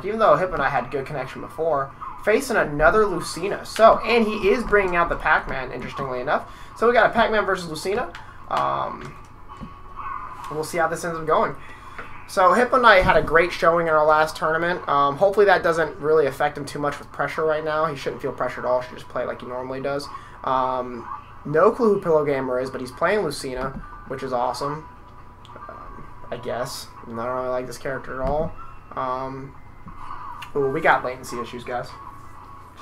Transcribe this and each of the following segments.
even though HippoKnight had good connection before, facing another Lucina. So, and he is bringing out the Pac-Man, interestingly enough. So we got a Pac-Man versus Lucina. We'll see how this ends up going. So HippoKnight had a great showing in our last tournament. Hopefully that doesn't really affect him too much with pressure right now. He shouldn't feel pressure at all. He should just play like he normally does. No clue who PillowGamer is, but he's playing Lucina, which is awesome. I guess. I don't really like this character at all. Ooh, we got latency issues, guys.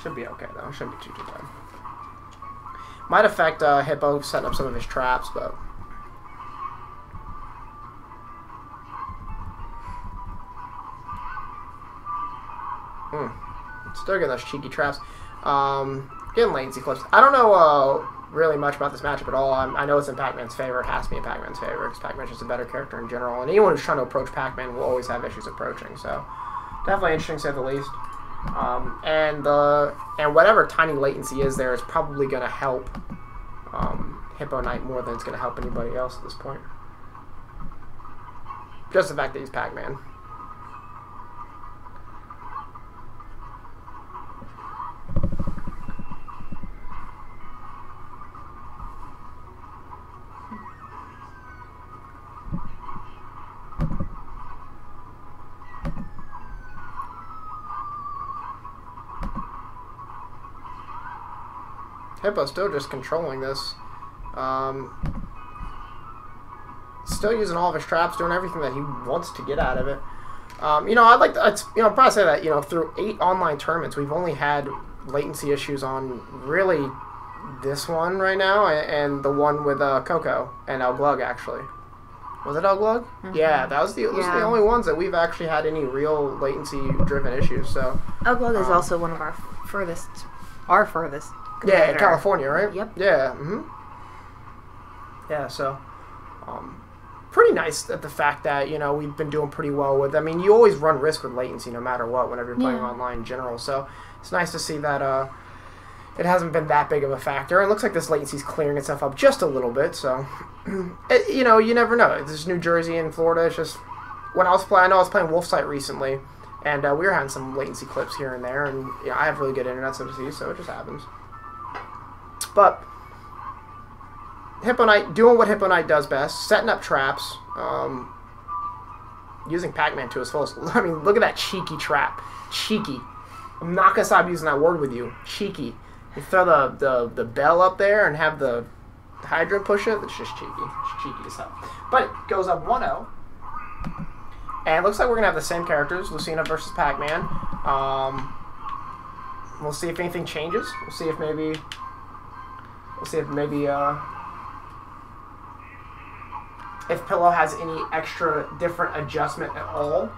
Should be okay, though. Shouldn't be too bad. Might affect Hippo setting up some of his traps, but... Still getting those cheeky traps. Getting latency clips. I don't know really much about this matchup at all. I know it's in Pac-Man's favor. It has to be in Pac-Man's favor because Pac-Man's just a better character in general. And anyone who's trying to approach Pac-Man will always have issues approaching. So definitely interesting to say the least. And whatever tiny latency is there is probably going to help HippoKnight more than it's going to help anybody else at this point. Just the fact that he's Pac-Man. Hippo's still just controlling this. Still using all of his traps, doing everything that he wants to get out of it. You know, I'd like to, probably say that, through 8 online tournaments, we've only had latency issues on really this one right now, and the one with Coco and El Glug, actually. Was it El Glug? Mm-hmm. Yeah, those are the only ones that we've actually had any real latency-driven issues. So El Glug is also one of our furthest. Yeah, in California, right? Yep. Yeah. Yeah. So, pretty nice at the fact that we've been doing pretty well with. I mean, you always run risk with latency no matter what whenever you're playing online in general. So it's nice to see that it hasn't been that big of a factor. It looks like this latency's clearing itself up just a little bit. So, you never know. This is New Jersey and Florida. It's just when I know I was playing Wolfsight recently, and we were having some latency clips here and there, and I have really good internet, so to see, so it just happens. But HippoKnight doing what HippoKnight does best, setting up traps, using Pac-Man to his fullest. I mean, look at that cheeky trap. Cheeky. I'm not going to stop using that word with you. Cheeky. You throw the bell up there and have the hydrant push it. It's just cheeky. It's cheeky as hell. But it goes up 1-0. And it looks like we're going to have the same characters, Lucina versus Pac-Man. We'll see if anything changes. We'll see if maybe if Pillow has any extra different adjustment at all.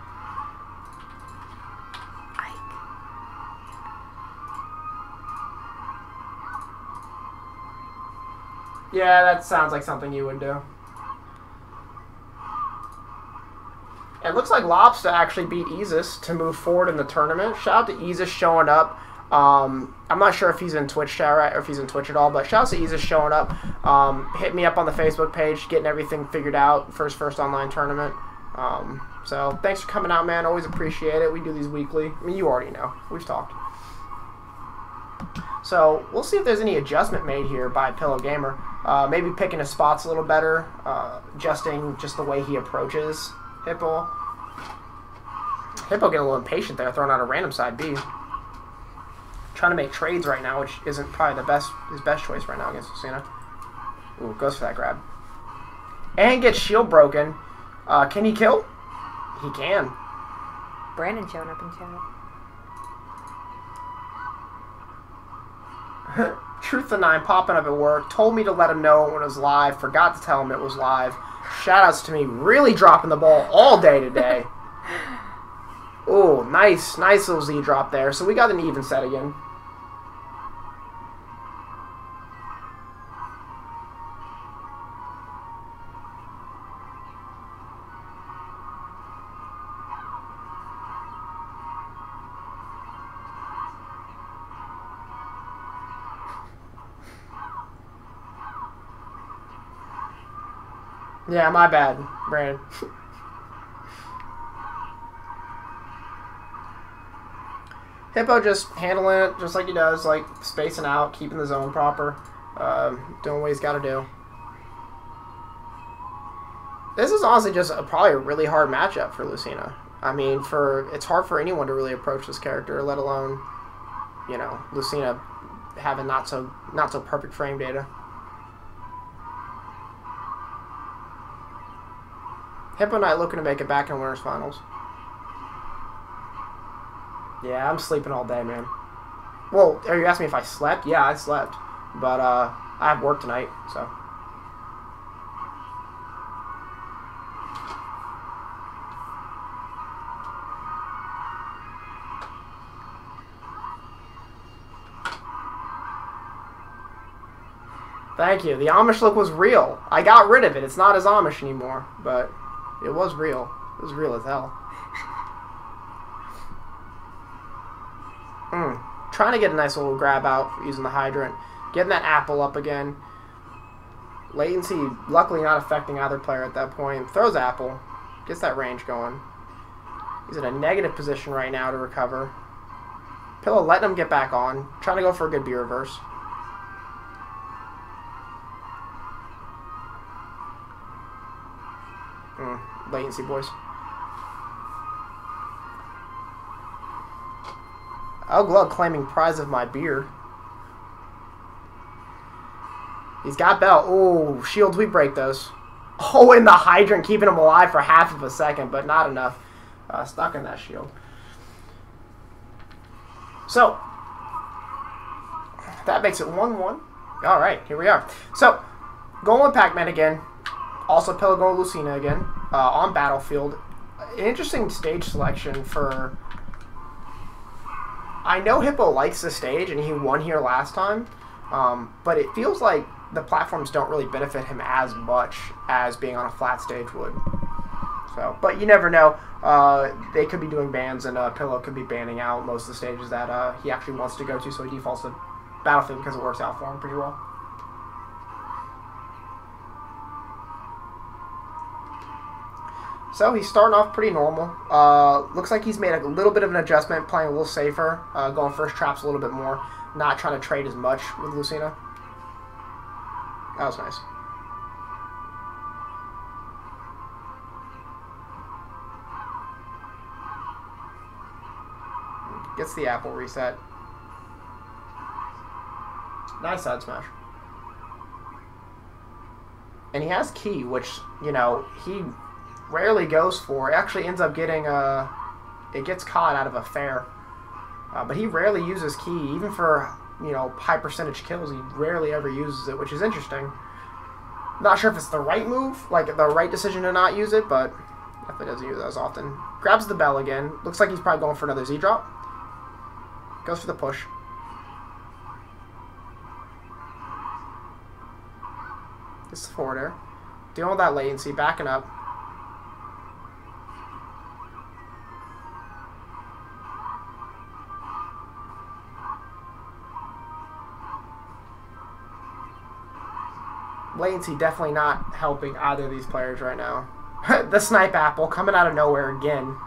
Yeah, that sounds like something you would do. It looks like Lobster actually beat Easus to move forward in the tournament. Shout out to Easus showing up. I'm not sure if he's in Twitch chat right, or if he's in Twitch at all, but shout out to Easus showing up. Hit me up on the Facebook page, getting everything figured out for his first online tournament. So thanks for coming out, man. Always appreciate it. We do these weekly. I mean, you already know. We've talked. So we'll see if there's any adjustment made here by PillowGamer. Maybe picking his spots a little better, adjusting just the way he approaches Hippo. Hippo getting a little impatient there, throwing out a random side B. Trying to make trades right now, which isn't probably his best choice right now against Lucina. Ooh, goes for that grab. And gets shield broken. Can he kill? He can. Brandon showing up in chat. Truth the 9 popping up at work. Told me to let him know when it was live. Forgot to tell him it was live. Shoutouts to me. Really dropping the ball all day today. Ooh, nice little Z drop there. So we got an even set again. Yeah, my bad, Brandon. Hippo just handling it just like he does, like spacing out, keeping the zone proper, doing what he's got to do. This is honestly just probably a really hard matchup for Lucina. I mean, it's hard for anyone to really approach this character, let alone, you know, Lucina having not so perfect frame data. HippoKnight looking to make it back in winners finals. Yeah, I'm sleeping all day, man. Well, are you asking me if I slept? Yeah, I slept, but I have work tonight, so. Thank you. The Amish look was real. I got rid of it. It's not as Amish anymore, but it was real. It was real as hell. Trying to get a nice little grab out using the hydrant. Getting that apple up again. Latency, luckily not affecting either player at that point. Throws apple. Gets that range going. He's in a negative position right now to recover. Pillow letting him get back on. Trying to go for a good B reverse. Latency, boys. Glug claiming prize of my beard. He's got belt. Oh, shields, we break those. Oh, and the hydrant keeping him alive for half of a second, but not enough. Stuck in that shield. So, that makes it 1-1. Alright, here we are. So, going with Pac-Man again. Also, Pillow going with Lucina again. On Battlefield. An interesting stage selection for... I know Hippo likes the stage, and he won here last time. But it feels like the platforms don't really benefit him as much as being on a flat stage would. So, but you never know. They could be doing bans, and Pillow could be banning out most of the stages that he actually wants to go to, so he defaults to Battlefield because it works out for him pretty well. So he's starting off pretty normal. Looks like he's made a little bit of an adjustment, playing a little safer, going first traps a little bit more, not trying to trade as much with Lucina. That was nice. Gets the apple reset. Nice side smash. And he has key, which, you know, he rarely goes for. It actually ends up getting it gets caught out of a fair, but he rarely uses key, even for, you know, high percentage kills. He rarely ever uses it, which is interesting. Not sure if it's the right move, like the right decision to not use it, but definitely doesn't use it as often. Grabs the bell again. Looks like he's probably going for another Z drop. Goes for the push. Gets the forward air. Dealing with that latency, backing up. Latency definitely not helping either of these players right now. The snipe apple coming out of nowhere again.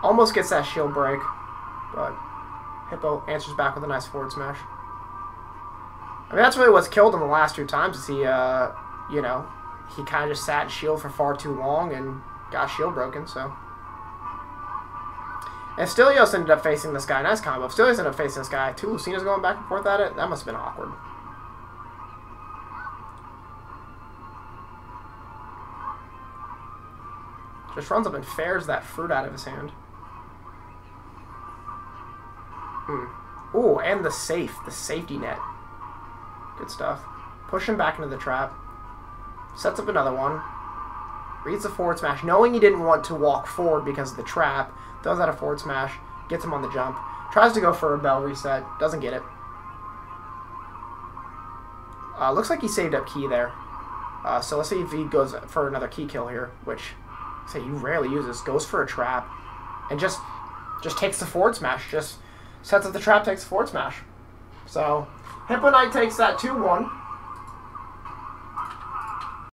Almost gets that shield break, but Hippo answers back with a nice forward smash. I mean, that's really what's killed him the last two times. Is he, you know, he kind of just sat in shield for far too long and got shield broken. So, and Stelios ended up facing this guy. Nice combo. Stelios ended up facing this guy. Two Lucinas going back and forth at it. That must have been awkward. Just runs up and fares that fruit out of his hand. Ooh, and the safety net. Good stuff. Push him back into the trap. Sets up another one. Reads the forward smash, knowing he didn't want to walk forward because of the trap. Throws out a forward smash. Gets him on the jump. Tries to go for a bell reset. Doesn't get it. Looks like he saved up key there. So let's see if he goes for another key kill here, which, say, he rarely uses. Goes for a trap. And just takes the forward smash. Just sets up the trap, takes the forward smash. So, HippoKnight takes that 2-1.